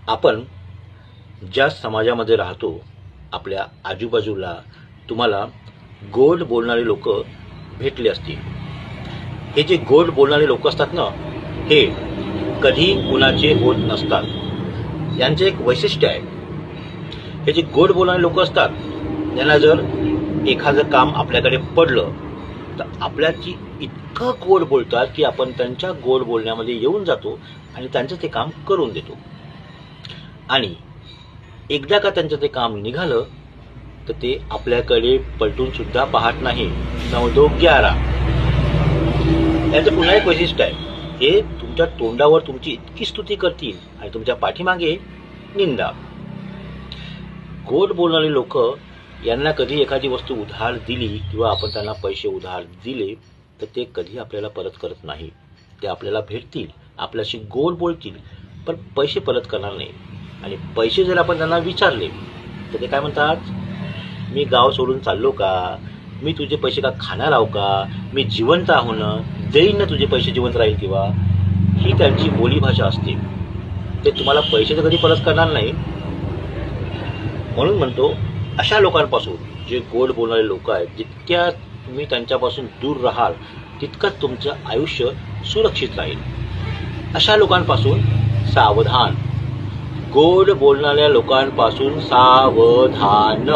आपण ज्या समाजामध्ये राहतो, आपल्या आजूबाजूला तुम्हाला गोड बोलणारे लोक भेटले असतील. हे जे गोड बोलणारे लोक असतात ना, हे कधी कुणाचे होत नसतात. यांचे एक वैशिष्ट्य आहे. हे जे गोड बोलणारे लोक असतात, त्यांना जर एखादं काम आपल्याकडे पडलं तर आपल्याची इतकं गोड बोलतात की आपण त्यांच्या गोड बोलण्यामध्ये येऊन जातो आणि त्यांचं ते काम करून देतो. आणि एकदा का त्यांचं ते काम निघालं तर ते आपल्याकडे पलटून सुद्धा पाहत नाही. 9-2-11. याचं पुन्हा एक वैशिष्ट्य आहे. हे तुमच्या तोंडावर तुमची इतकी स्तुती करतील आणि तुमच्या पाठीमागे निंदा. गोड बोलणारे लोक यांना कधी एखादी वस्तू उधार दिली किंवा आपण त्यांना पैसे उधार दिले तर ते कधी आपल्याला परत करत नाही. ते आपल्याला भेटतील, आपल्याशी गोड बोलतील, पण पैसे परत करणार नाही. आणि पैसे जर आपण त्यांना विचारले तर ते काय म्हणतात, मी गाव सोडून चाललो का, मी तुझे पैसे का खाणार आहो का, मी जिवंत आहो ना, देईन ना तुझे पैसे जिवंत राहील तेव्हा. ही त्यांची बोलीभाषा असते. ते तुम्हाला पैसे तर कधी परत करणार नाही. म्हणून म्हणतो, अशा लोकांपासून, जे गोड बोलणारे लोक आहेत, जितक्या तुम्ही त्यांच्यापासून दूर राहाल तितकंच तुमचं आयुष्य सुरक्षित राहील. अशा लोकांपासून सावधान. गोड बोलणाऱ्या लोकांपासून सावधान.